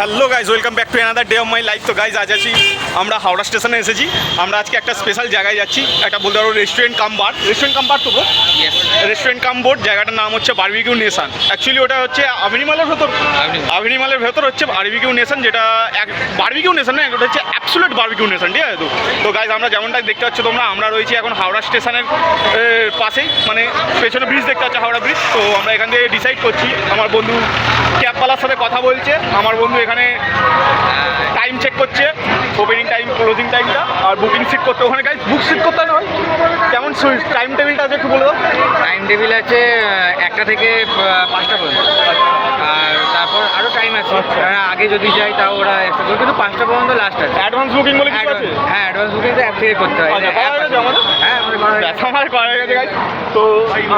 Hello guys, welcome back to another day of my life. তো guys আজ আছি আমরা হাওড়া স্টেশনে এসেছি। আমরা আজকে একটা স্পেশাল জায়গায় যাচ্ছি, একটা বলতে পারবো রেস্টুরেন্ট কাম বার। রেস্টুরেন্ট কাম বার তো রেস্টুরেন্ট কাম বোর্ড। জায়গাটার নাম হচ্ছে বারবিকিউ নেশন। অ্যাকচুয়ালি ওটা হচ্ছে আভিনিমালের ভেতর হচ্ছে বারবিকিউ নেশন, যেটা বারবিকিউ নেশন না, ওটা হচ্ছে অ্যাবসোলিউট বারবিকিউ নেশন, ঠিক আছে? তো গাইজ আমরা যেমনটা দেখতে পাচ্ছ তোমরা, আমরা রয়েছি এখন হাওড়া স্টেশনের পাশেই, মানে পেছনে ব্রিজ দেখতে পাচ্ছ, হাওড়া ব্রিজ। তো আমরা এখান থেকে ডিসাইড করছি, আমার বন্ধু ক্যাবওয়ালার সাথে কথা বলছে, আমার বন্ধু এখানে টাইম চেক করছে, ওপেনিং টাইম ক্লোজিং টাইমটা, আর বুকিং সিট করতে ওখানে গাইজ বুক সিট করতে নয়। কেমন টাইম টেবিলটা আছে একটু বলে দাও। টাইম টেবিল আছে 1টা থেকে 5টা পর্যন্ত, আর তারপর আরও টাইম আছে। আগে যদি যাই তাও ওরা একটা করে, কিন্তু 5টা পর্যন্ত লাস্ট আছে। অ্যাডভান্স বুকিং বলে কিছু আছে? হ্যাঁ, অ্যাডভান্স বুকিংটা অ্যাপ থেকে করতে হয়। আচ্ছা, করা হয়ে গেছে আমাদের? হ্যাঁ, আমাদের করা হয়ে গেছে। আমার করা হয়ে গেছে গাইজ। তো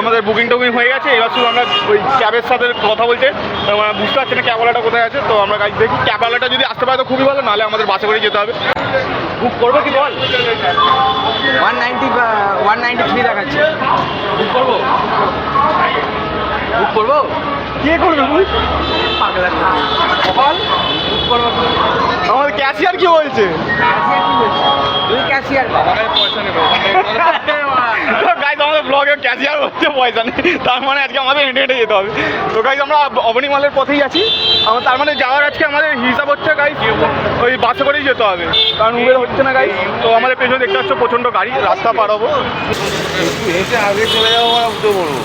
আমাদের বুকিং টুকিং হয়ে গেছে। এবার শুধু আমরা ওই ক্যাবের সাথে কথা বলতে বুঝতে পারছি না ক্যাবওয়ালাটা কোথায় আছে। তো আমরা গাইজ দেখি, ক্যাবওয়ালাটা যদি আসতে পারে তো খুবই ভালো, নাহলে আমাদের বাসে করে যেতে হবে। বুক করবো কি বল? 193 দেখাচ্ছে। বুক করবো? বুক করবো? কে করবে তুই? পাগলা বল। বুক করবো? আমাদের ক্যাশিয়ার কি বলছে? তুই ক্যাশিয়ার বাবা, পয়সা নেবে। গাইজ আমাদের ব্লগে ক্যাশিয়ার হচ্ছে, পয়সা নেই, তার মানে আজকে আমাদের হেঁটে হেঁটে যেতে হবে। তো গাইজ আমরা অবনী মালের পথেই আছি। তার মানে যাওয়ার আজকে আমাদের হিসাব হচ্ছে গাইজ ওই বাসে করেই যেতে হবে, কারণ উবের হচ্ছে না গাইজ। তো আমাদের পেছনে দেখতে পাচ্ছ প্রচণ্ড গাড়ি, রাস্তা পার হবো। এসে আগে চলে যাবো, উঠতে বলবো।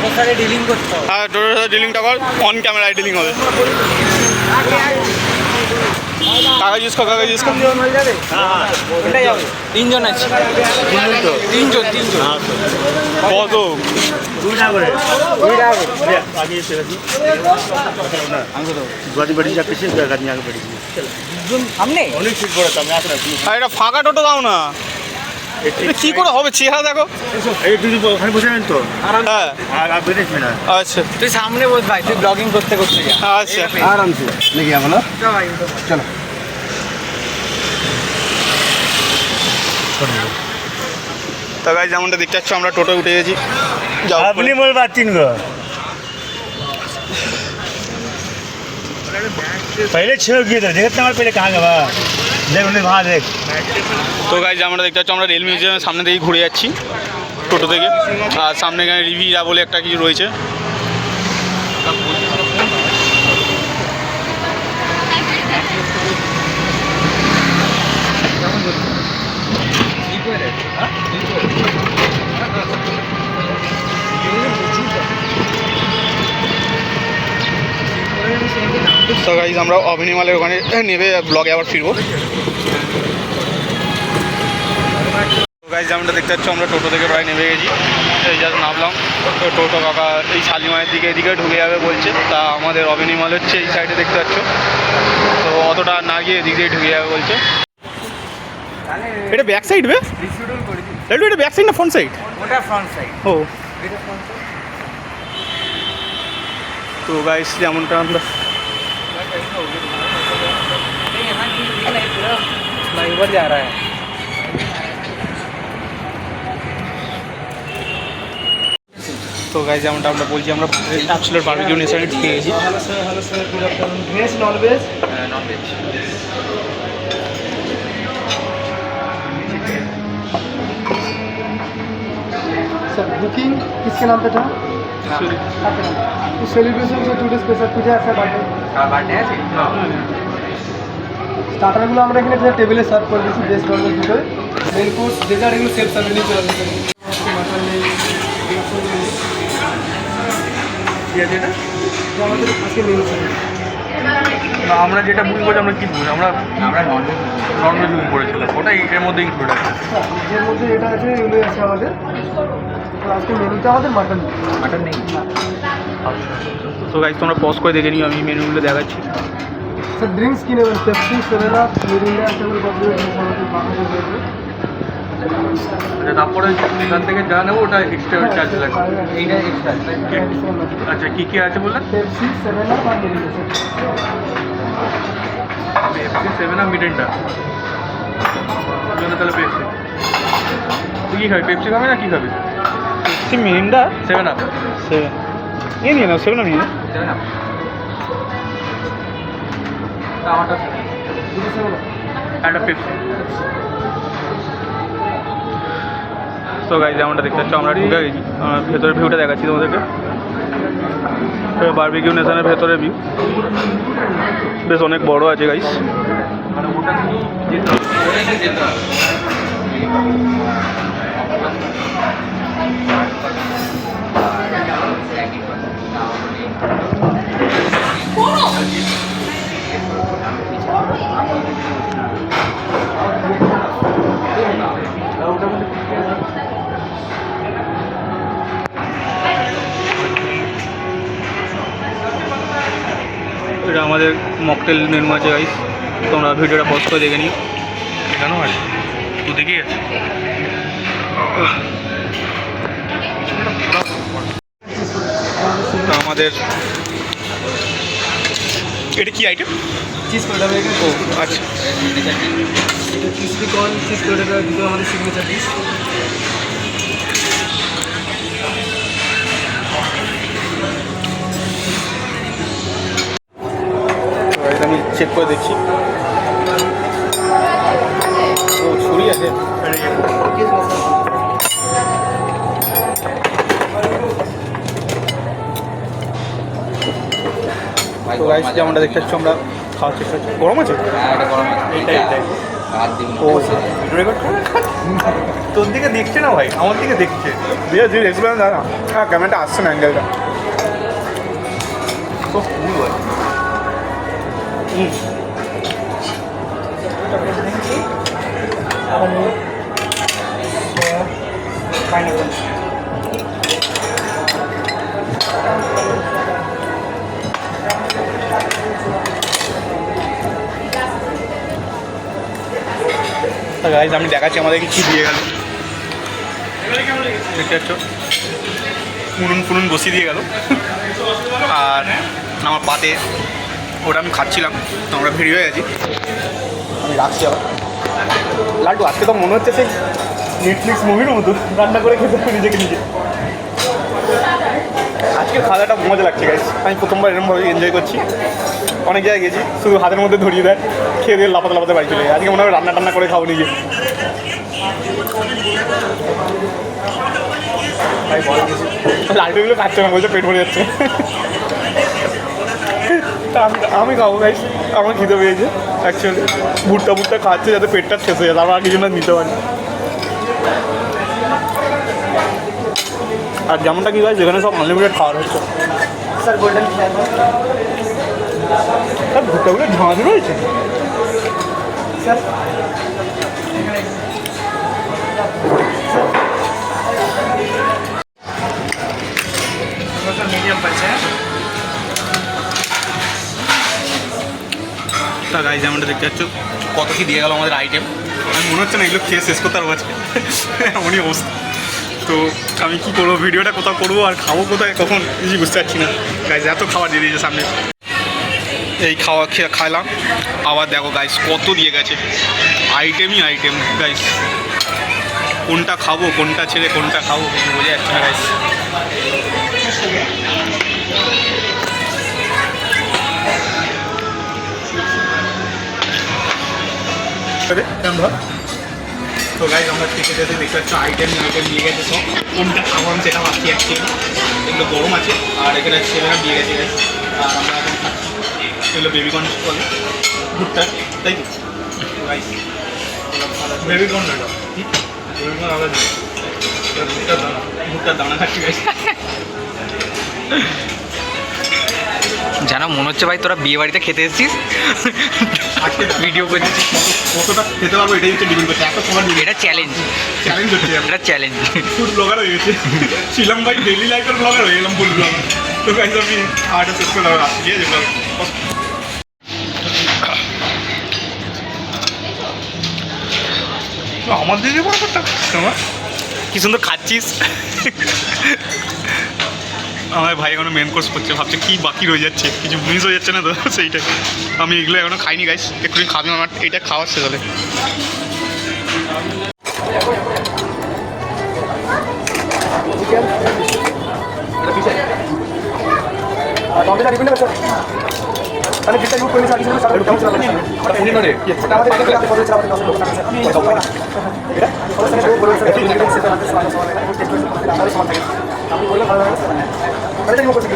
ওর সাথে ডিলিং করতে হবে। হ্যাঁ, টোটোর সাথে ডিলিংটা কর, অন ক্যামেরায় ডিলিং হবে। কাগজ ইউজ কর, কাগজ ইউজ কর। হয়ে যাবে? হ্যাঁ, ওটাই যাবে। 3 জন আছে। 3 জন। কত? 2 টাকা করে। 2 টাকা করে। आगे से गुवाहाटी बड़ी जाके से गाड़ी आगे बढ़ी সামনে অনেক সিট পড়ে আমি আসলে আর এটা ফাঁকা টোটো দাও না, এটা কি করে হবে? চেহারা দেখো। এই দুই ওখানে বসে নেন তো। হ্যাঁ, আর आप बैठे में ना আচ্ছা তুই সামনে বস ভাই, তুই ব্লগিং করতে করতে যা। আচ্ছা। आराम से लेके आओ ना चलो তো গাইজ যেমনটা দেখতে পাচ্ছ আমরা টোটো উঠে গেছি। যাও अपनी मोल बात तीन गो पहले छह गए थे देखते हमारे पहले कहाँ गया देख उन्हें वहाँ देख তো গাইজ আমরা দেখতে পাচ্ছ আমরা রেল মিউজিয়ামের সামনে থেকে ঘুরে যাচ্ছি টোটো থেকে। আর সামনে এখানে রিভিরা বলে একটা কিছু রয়েছে। তো গাইজ আমরা অভিনিমালের ওখানে নেবে ব্লগে আবার ফিরবো। গাইজ আমরা দেখতে পাচ্ছ আমরা টোটো থেকে প্রায় নেমে গেছি, এই জাস্ট নামলাম। তো টোটো কাকা এই শালিমায়ের দিকে এদিকে ঢুকে যাবে বলছে। তা আমাদের অভিনিমাল হচ্ছে এই সাইডে দেখতে পাচ্ছ, তো অতটা না গিয়ে এদিক দিয়ে ঢুকে যাবে বলছে। এটা ব্যাক সাইড বে? এটা ব্যাক সাইড না ফ্রন্ট সাইড? ওটা ফ্রন্ট সাইড। ও, তো গাইজ যেমনটা আমরা फ्लाईओवर जा रहा है। তো গাইজ যেমনটা আমরা বলছি আমরা অ্যাবসোলিউট বারবিকিউ নেশনে ঢুকে গেছি। Hello sir good afternoon. Veg non veg? Non veg. Sir booking किसके नाम पे था? आपके नाम पे। सेलिब्रेशन से टुडे स्पेशल पूजा আছে বার্থডে। বার্থডে আছে? স্টার্টারগুলো আমরা এখানে টেবিলে সার্ভ করে দিচ্ছি, বেস্ট নর্মাল দুটো। মেন কোর্স ডেজার্ট এগুলো সেলফ সার্ভিস নিয়ে চলে আসবে। মাটন নেই, কি আছে এটা? আমাদের আজকে মেনু সার্ভিস। না, আমরা যেটা বুক করি আমরা কি বুঝি, আমরা নন ভেজ। নর্মাল বুক করেছিলাম, ওটাই এর মধ্যে ইনক্লুড আছে। এর মধ্যে এটা আছে, এগুলো আছে আমাদের। তো আজকে মেনুটা আমাদের মাটন। মাটন নেই। তো গাইজ তোমরা পজ করে দেখে নিও, আমি মেনুগুলো দেখাচ্ছি। স্যার ড্রিঙ্কস কি নেবেন? পেপসি, 7 আপ, মিরিন্ডা, সেগুলো কমপ্লিট আমাদের বাকি রয়েছে। আচ্ছা, তারপরে এখান থেকে যা নেবো ওটা এক্সট্রা চার্জ লাগবে। এইটা এক্সট্রা। আচ্ছা, কী কী আছে বললেন? পেপসি, 7 আপ আর Mirinda sir. Pepsi, 7 up, Mirinda. তাহলে পেপসি। তুই কী খাবি? পেপসি খাবি না কী খাবি? Pepsi, Mirinda, 7 up. 7 নিয়ে নাও, 7 আপ নিয়ে নাও। আমারটা দুটো 7 একটা পেপসি। তো গাইজ যেমনটা দেখতে পাচ্ছ আমরা ঢুকে গেছি, ভেতরের ভিউটা দেখাচ্ছি তোমাদেরকে। বারবিকিউ নেশনের ভেতরে ভিউ বেশ অনেক বড় আছে গাইজ। এটা আমাদের মকটেল মেনু আছে গাইস, তোমরা ভিডিওটা পজ করে দেখে নিও। কেন আছে তুই দেখি আছে তো আমাদের এটা কি আইটেম? চিজ কোল্ড হবে ও আচ্ছা, ক্রিসপি কর্ন চিজ কোল্ড দুটো আমাদের সিগনেচার ডিশ। আমি চেক করে দেখছি। ও ছুরি আছে। তো গাইস যেমনটা দেখতে পাচ্ছ আমরা খাওয়ার চেষ্টা করছি। গরম আছে? এইটাই ও রেকর্ড তোর দিকে দেখছে না ভাই, আমার দিকে দেখছে। দিয়ে যে এক্সপ্লেন দাঁড়া, হ্যাঁ ক্যামেরাটা আসছে না অ্যাঙ্গেলটা। তো খুবই ভাই গাইজ আমি দেখাচ্ছি আমাদেরকে কী দিয়ে গেল। দেখতে পাচ্ছ ফুনুন বসিয়ে দিয়ে গেল, আর আমার পাতে ওটা আমি খাচ্ছিলাম। তো আমরা ভিড় হয়ে গেছি, আমি রাখছি আবার। লাড্ডু আজকে তো মনে হচ্ছে সেই নেটফ্লিক্স মুভির মতো রান্না করে খেতে হবে নিজেকে নিজে। আজকের খাওয়াটা মজা লাগছে গাইজ, আমি প্রথমবার এরকমভাবে এনজয় করছি। অনেক জায়গায় গেছি শুধু হাতের মধ্যে ধরিয়ে দেয়, খেয়ে দিয়ে লাপাতে লাপাতে বাড়ি চলে যায়। আজকে মনে হয় রান্না টান্না করে খাবো নিজে। লাড্ডুগুলো খাচ্ছে না, বলছে পেট ভরে যাচ্ছে। তা আমি খাবো গাইস, আমার খিদে পেয়েছে অ্যাকচুয়ালি। ভুট্টা খাচ্ছে যাতে পেটটা শেষ হয়ে যায়, তারপর আর কিছু না নিতে পারি। আর যেমনটা কি গাইস এখানে সব আনলিমিটেড খাওয়ার হচ্ছে। স্যার গোল্ডেন স্যার ভুট্টাগুলো ঝাঁঝ রয়েছে স্যার। মিডিয়াম পাইছে। তা গাইস যেমনটা দেখতে পাচ্ছ কত কি দিয়ে গেল আমাদের আইটেম। আমি মনে হচ্ছে না এগুলো খেয়ে শেষ করতে পারবো আজকে, এমনই অবস্থা। তো আমি কী করবো, ভিডিওটা কোথাও করবো আর খাবো কোথায় কখন কিছু বুঝতে পারছি না। গাইস এত খাবার দিয়ে দিয়েছে সামনে, এই খাইলাম। আবার দেখো গাইস কত দিয়ে গেছে, আইটেমই আইটেম গাইস। কোনটা খাবো কোনটা ছেড়ে কোনটা খাবো কিছু বোঝা যাচ্ছে না গাইস। তো গাইস আমরা থেকে যেতে দেখতে পাচ্ছ আইটেম নিয়ে গেছে সব। কোনটা খাবো আমি সেটা ভাবছি অ্যাকচুয়ালি। এগুলো গরম আছে আর এখানে ছেলেরা দিয়ে গেছে গাইস। আর আমরা এখন খাচ্ছি এগুলো বেবিকর্ন বলে ভুট্টা, তাই তো গাইস? বেবিকর্ন না, বেবিকর্ন আলাদা, ভুট্টার দানা খাচ্ছি গাইস। জানা মনে হচ্ছে ভাই তোরা বিয়ে বাড়িতে খেতে এসেছিস, ভিডিও করছিস। কতটা খেতে পারবো এটাই হচ্ছে ডিপেন্ড করছে। এত খাবার এটা চ্যালেঞ্জ হচ্ছে, এটা চ্যালেঞ্জ। ফুড ব্লগার হয়ে গেছে ছিলাম ভাই, ডেইলি লাইফের ব্লগার হয়ে গেলাম, ফুড ব্লগার। তো গাইস আমি আর্টে শেষ করে দেওয়া ঠিক আছে। আমার দিকে বড় কথা তোমার কি সুন্দর খাচ্ছিস। আমার ভাই এখনো মেন কোর্স করছে, ভাবছে কি বাকি রয়ে যাচ্ছে, কিছু মিস হয়ে যাচ্ছে না তো সেইটাই। আমি এগুলো এখনো খাইনি গাইস, একটু খাবি, আমার এটা খাওয়ার শেষ হলে। তাহলে বিটটা ইউজ করে দিয়েছি আগে কেমন ছিল ওটা আমাদের এখানে আমি বলেছিলাম আমাদের 10 লোক আপনি বললে ভালো লাগে এটা ইউজ করতে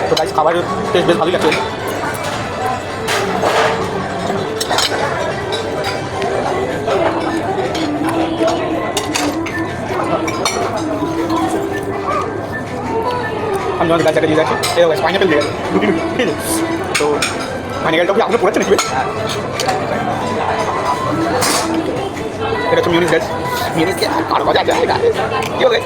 তো গাইস খাবারের টেস্ট বেশ ভালোই লাগছে। আমি তোমাদের গাছ দিয়ে যাচ্ছি এই পাইনাপেল দিয়ে দুটি ঠিক আছে। তো পাইনাপেলটা কি আপনার পড়েছে নাকি? এটা হচ্ছে মিউনিস গাছ, মিউনিস কারো মজা আছে কি হবে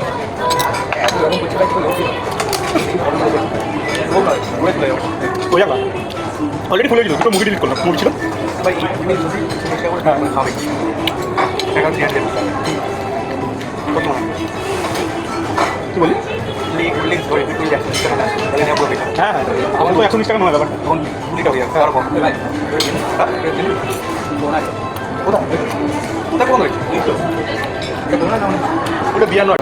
অলরেডি খুলে গেছিল, দুটো মুভি ডিলিট করলাম, মুভি ছিল কি বলি হ্যাঁ হ্যাঁ আমার তো 119 টাকা নয় ব্যাপারটা ওটা বিয়ার নয়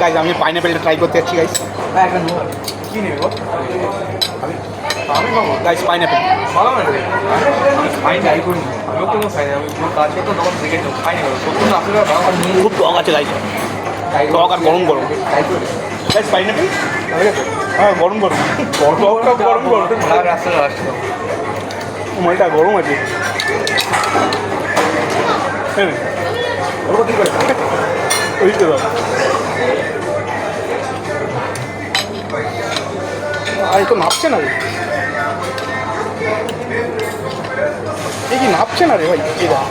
গাইজ আমি পাইনাপেলটা ট্রাই করতে যাচ্ছি গাইজ কি নেবে গাইজ পাইনাপেল খুব টক আছে গাইজ, টক আর গরম গরম গাইজ পাইনাপেল হ্যাঁ গরম গরম গরম গরম মালটা গরম আছে হ্যাঁ ওই তো আর তো নাপছে না রে, এই কি নাপছে না রে ভাই এরা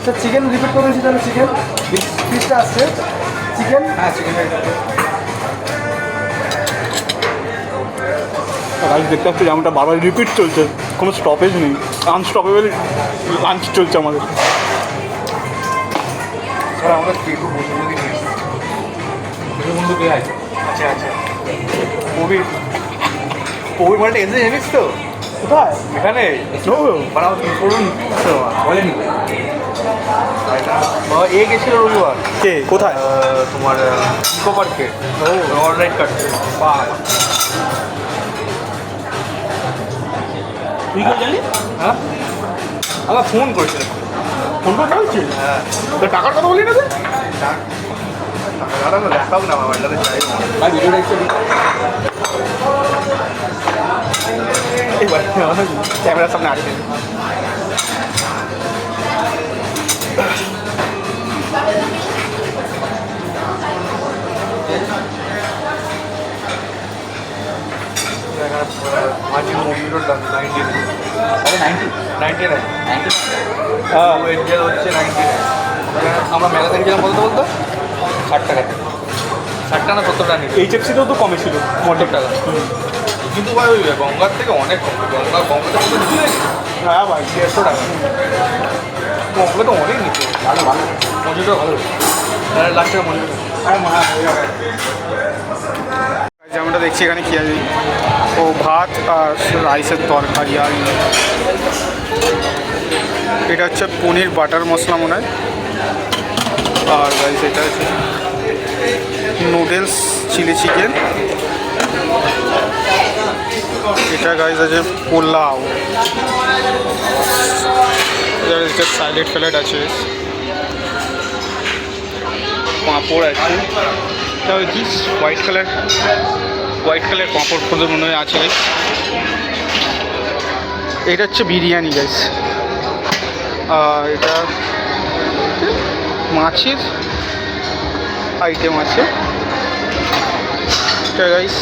স্যার চিকেন রিপিট করে দিয়েছি তাহলে চিকেন পিসটা আসছে চিকেন হ্যাঁ চিকেন রাইস দেখতে পাচ্ছি যেমনটা বারবার রিপিট চলছে, কোনো স্টপেজ নেই, আনস্টপেবল লাঞ্চ চলছে আমাদের। আমরা একটু বন্ধু বন্ধু কে আছে আচ্ছা আচ্ছা কোভিড কোভিড মানে এসে জানিস তো কোথায় এখানে করুন বলেনি এ গেছিল রবিবার কে কোথায় তোমার ইকো পার্কে অনলাইন কাটছে তুই কেউ জানি হ্যাঁ আমার ফোন করেছিল ফোন করে বলছিস হ্যাঁ তো টাকার কথা বলি না তো দাদা দেখাও না আমার দাদা চাই না ভিডিও দেখতে এবার ক্যামেরার সামনে আসবে মাঝে মুভির দাম 90 হ্যাঁ এনজেল হচ্ছে 99 আমরা মেলা থেকে গেলাম বলতে বলতে 60 টাকা 60 টাকা না 70 টাকা নিচ্ছে এইচএফসিতেও তো কমে ছিল 70 টাকা কিন্তু ভাই ওই গঙ্গার থেকে অনেক কম গঙ্গাতে কত নিচ্ছে হ্যাঁ ভাই 150 টাকা গঙ্গা তো অনেক নিচ্ছে ভালো ভালো মজুটা ভালো লাখ টাকা মজুটা যেমনটা দেখছি এখানে কি আছে ও ভাত আর রাইসের তরকারি আর এটা হচ্ছে পনির বাটার মশলা মনে হয় আর রাইস এটা হচ্ছে নুডলস চিলি চিকেন এটা গাইস আছে পোলাও এটা হচ্ছে সাইলেড ফ্যালেট আছে পাঁপড় আছে এটা হচ্ছে হোয়াইট কালার পাঁপড় ফুল মনে হয় আছে গাইস এটা হচ্ছে বিরিয়ানি গাইস আর এটা মাছের আইটেম আছে এটা গাইস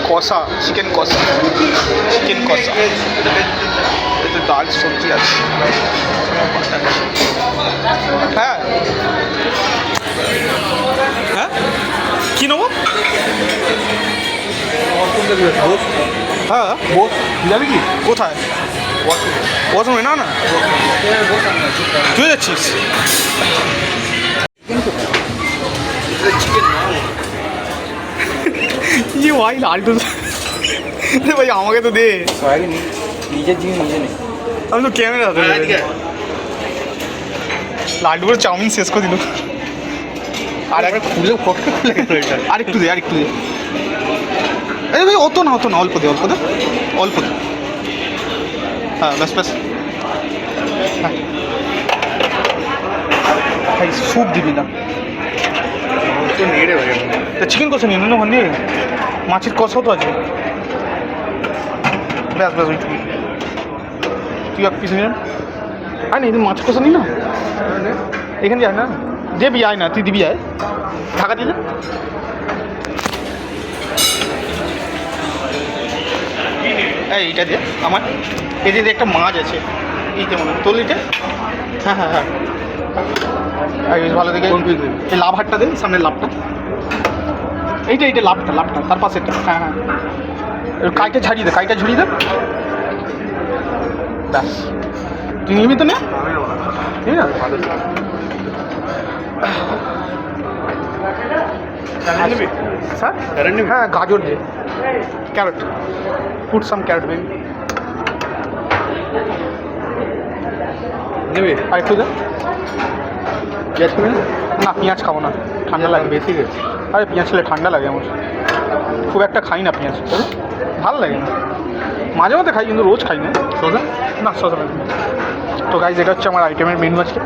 কষা চিকেন কষা এটা ডাল সবজি আছে হ্যাঁ হ্যাঁ কী নেবো হ্যাঁ যাবি কি কোথায় ওয়াশরুমে না না তুই যাচ্ছিস ये भाई लालटू अरे भाई আমাকে তো দে নিজের জিনিস নিজে নেই। আমি তো ক্যামেরা লালটু করে চাউমিন শেষ করে দিল আর একটা খুলে ফটকে খুলে গেল এটা আরেকটু দে আরেকটু দে আরে ভাই অত না অল্প দে হ্যাঁ ব্যাস ভাই স্যুপ দিবি না তা চিকেন কষা নিয়ে ওখান দিয়ে মাছের কষাও তো আছে ব্যাস ওইটুকু তুই এক পিস নিলাম আয় না এদিন মাছ কষা নি না এখানে যায় না দেবি আয় না তুই দিবি আয় ঢাকা দিলে এইটা দে আমার এদিকে একটা মাছ আছে এইতে মনে হয় তোর এইটা হ্যাঁ বেশ ভালো দেখে এই লাভ হাটটা দে সামনের লাভটা এইটা লাভটা তার পাশে হ্যাঁ কাইটা ঝাড়িয়ে দে ব্যাস তুই নিবি তো না ঠিক আছে স্যার হ্যাঁ গাজর দে carrot put some carrot baby নেবে আর একটু দে পেঁয়াজ খাবে না পেঁয়াজ খাবো না ঠান্ডা লাগে বেশি গেছে আরে পেঁয়াজ খেলে ঠান্ডা লাগে আমার খুব একটা খাই না পেঁয়াজ ভালো লাগে না মাঝে মধ্যে খাই কিন্তু রোজ খাই না শসা লাগে তো গাইজ এটা হচ্ছে আমার আইটেমের মেনু আজকে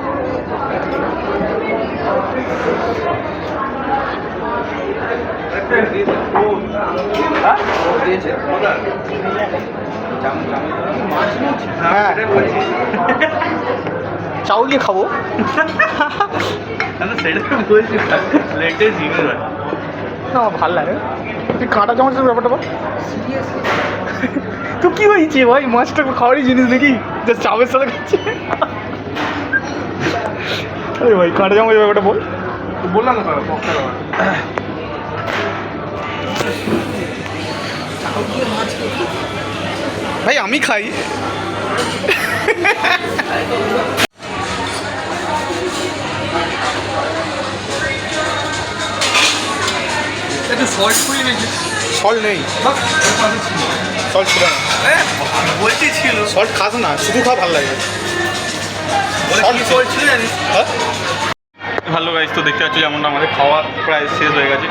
হ্যাঁ চাউল দিয়ে খাবো না ভাল লাগে তুই কাঁটা চামচের ব্যাপারটা বল তো কি হয়েছে ভাই মাছটা খাওয়ারই জিনিস দেখি যে চাউলের সাথে খাচ্ছে আরে ভাই কাঁটা চামচের ব্যাপারটা বল বললাম না ভাই আমি খাই সল্ট নেই সল্ট ছিল না বলছি ছিল সল্ট খাস না শুধু খা ভালো লাগে ভালো গাইজ তো দেখতে পাচ্ছি যেমন আমাদের খাওয়া প্রায় শেষ হয়ে গেছে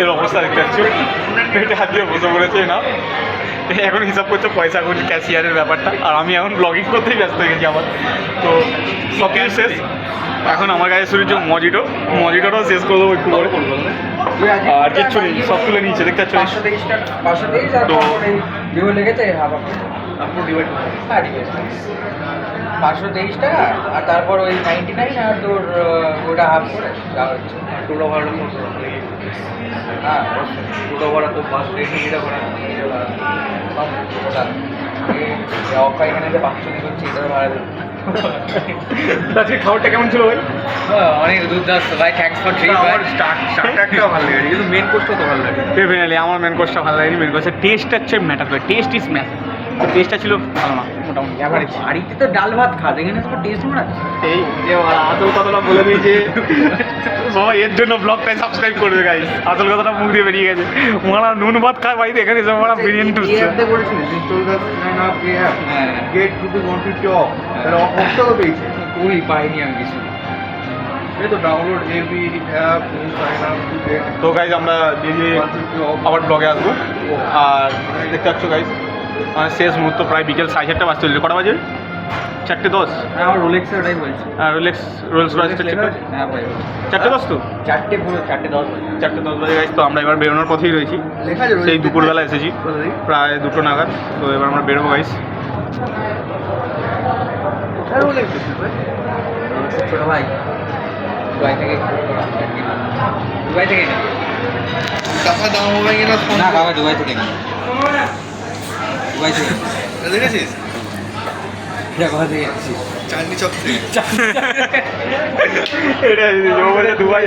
এর অবস্থা দেখতে পাচ্ছি পেটে হাত দিয়ে বসে পড়েছে না এখন হিসাব করছে পয়সা করছি ক্যাশিয়ারের ব্যাপারটা আর আমি এখন ব্লগিং করতেই ব্যস্ত হয়ে গেছি আমার তো সব কিছু শেষ এখন আমার কাছে শুরু হচ্ছে মজিটোটাও শেষ করে দেবো একটু করে আর কিচ্ছু নেই সব তুলে নিয়েছে দেখতে পাচ্ছি তো 523 টাকা আর তারপর ওই 99 আর তোর ওটা হাফ করে যা হচ্ছে টোটো ভাড়া হ্যাঁ টোটো ভাড়া তো বাস রেট ভাড়া সব ওটা অফার এখানে যে 500 হচ্ছে এটা ভাড়া দেবো আজকে খাবারটা কেমন ছিল ভাই অনেক দুর্দান্ত ভাই থ্যাঙ্কস ফর ট্রিট ভাই স্টার্টারটাও ভালো লাগে কিন্তু মেন কোর্সটা তো ভালো লাগে ডেফিনেটলি আমার মেন কোর্সটা ভালো লাগেনি মেন কোর্সের টেস্টটা হচ্ছে ম্যাটার করে টেস্ট ইজ ম্যাটার তো টেস্টটা ছিল ভালো না মোটামুটি এবারে বাড়িতে তো ডাল ভাত খাস এখানে তো টেস্ট মারা এই যে আসল কথাটা বলে দিয়েছে সবাই এর জন্য ব্লগটাই সাবস্ক্রাইব করবে গাইস আসল কথাটা মুখ দিয়ে বেরিয়ে গেছে মারা নুন ভাত খায় বাড়িতে এখানে এসে মারা বিরিয়ানি টুসছে গেট টু ওয়ান্টেড টু অফ তাহলে অফটা তো পেয়েছে ওই পাইনি আমি কিছু এই তো ডাউনলোড এভি app sign up to get তো গাইজ আমরা যে আবার ব্লগে আসবো আর দেখতে পাচ্ছ গাইজ শেষ মুহূর্ত প্রায় বিকেল 4:30 বাজতে চলছে কটা বাজে 4:10 হ্যাঁ আমার রোলেক্সের ওটাই বলছি রোলস রয়েসটা চেক হ্যাঁ ভাই 4:10 তো 4:10 বাজে গাইজ তো আমরা এবার বেরোনোর পথেই রয়েছি সেই দুপুরবেলা এসেছি প্রায় 2টো নাগাদ তো এবার আমরা বেরোবো গাইজ ছোট ভাই দুবাই থেকে টাকা দাম হবে কিনা না বাবা দুবাই থেকে না দুবাই থেকে দেখেছিস এটা কোথা থেকে এসেছিস চাঁদনি চক থেকে এটা দুবাই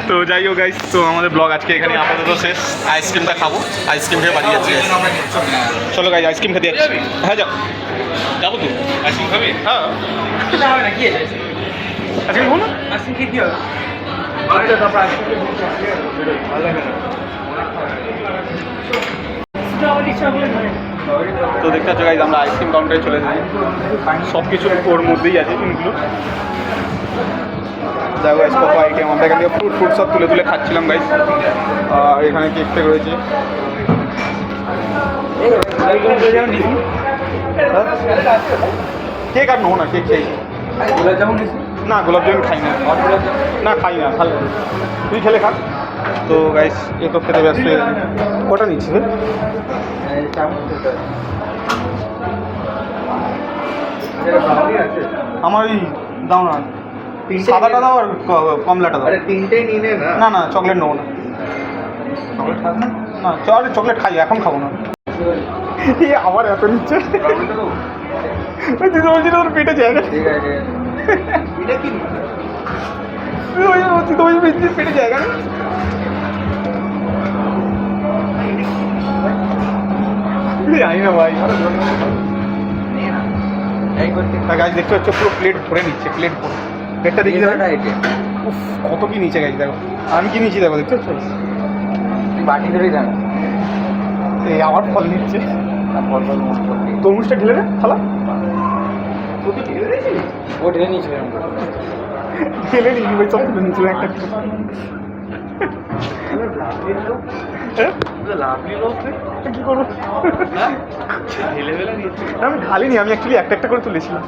তো যাই হোক গাইস তো আমাদের ব্লগ আজকে এখানে আপাতত শেষ আইসক্রিমটা খাবো আইসক্রিম খেয়ে বাড়ি যাচ্ছি চলো গাইস আইসক্রিম খেতে যাচ্ছি হ্যাঁ যাবো তো আইসক্রিম খাবি হ্যাঁ হবে না কি আছে আইসক্রিম খাবো না আইসক্রিম খেতে হবে তারপর আইসক্রিম ভালো লাগে না তো দেখতে পাচ্ছ গাইজ আমরা আইসক্রিম কাউন্টারে চলে যাই, সব কিছু ওর মধ্যেই আছে ইনক্লুড। দেখো গাইজ কত আইটেম, আমরা এখান থেকে ফ্রুট সব তুলে তুলে খাচ্ছিলাম গাইজ। আর এখানে কেক টেক রয়েছে। কেক আর নেবো না, কেক চাই গোলাপ জামুন না, গোলাপ জামুন খাই না, না খাই না, ভালো তুই খেলে খা। তো গাইস এ তো খেতে ব্যস্ত হয়ে গেছে। কটা নিচ্ছি রে? আমার ওই দাও না, সাদাটা দাও আর কমলাটা দাও। তিনটেই নিলে না না না চকলেট নেবো না, চকলেট খাস না? না চকলেট খাই, এখন খাবো না। আবার এত নিচ্ছে, দিদি বলছি তোর পেটে জায়গা, ঠিক আছে এটা কি পেটে জায়গা নেই। জানি না ভাই, গাছ দেখতে পাচ্ছ পুরো প্লেট ভরে নিচ্ছে, প্লেট ভরে। প্লেটটা দেখি উফ কত কি নিচে গাছ, দেখো আমি কি নিচ্ছি দেখো, দেখতে পাচ্ছ? বাটি ধরেই দাঁড়া, এই আবার ফল নিচ্ছে। তরমুজটা ঢেলে রে খালা, ও ঢেলে নিয়েছিল, ঢেলে নিই ভাই, সব তুলে নিচ্ছিল একটা। কি করবো, আমি ঢালিনি, আমি অ্যাকচুয়ালি একটা একটা করে তুলেছিলাম।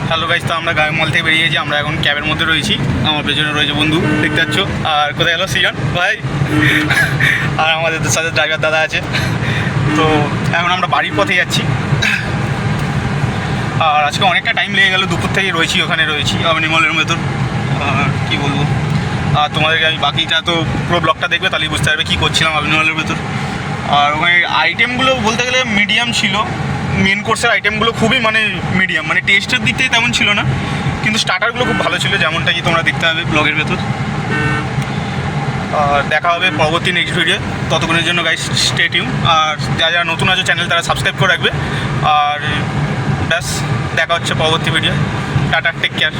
হ্যালো গাইজ, তো আমরা গায়ে মল থেকে বেরিয়ে গেছি, আমরা এখন ক্যাবের মধ্যে রয়েছি। আমার পেছনে রয়েছে বন্ধু, দেখতে পাচ্ছ। আর কোথায় গেল সিজন ভাই, আর আমাদের সাথে ড্রাইভার দাদা আছে। তো এখন আমরা বাড়ির পথে যাচ্ছি। আর আজকে অনেকটা টাইম লেগে গেল, দুপুর থেকে রয়েছি, ওখানে রয়েছি আবানি মলের ভেতর। আর কী বলবো, আর তোমাদেরকে আমি বাকিটা তো পুরো ব্লগটা দেখবে, তাহলেই বুঝতে পারবে কী করছিলাম আবানি মলের ভেতর। আর ওখানে আইটেমগুলো বলতে গেলে মিডিয়াম ছিল, মেন কোর্সের আইটেমগুলো খুবই মানে মিডিয়াম, মানে টেস্টের দিক থেকে তেমন ছিল না, কিন্তু স্টার্টারগুলো খুব ভালো ছিল, যেমনটা কি তোমরা দেখতে হবে ব্লগের ভেতর। আর দেখা হবে পরবর্তী নেক্সট ভিডিও, ততক্ষণের জন্য গাইস স্টে টিউন। আর যারা নতুন আছে চ্যানেল তারা সাবস্ক্রাইব করে রাখবে। আর ব্যাস দেখা হচ্ছে পরবর্তী ভিডিও, টাটা, টেক কেয়ার।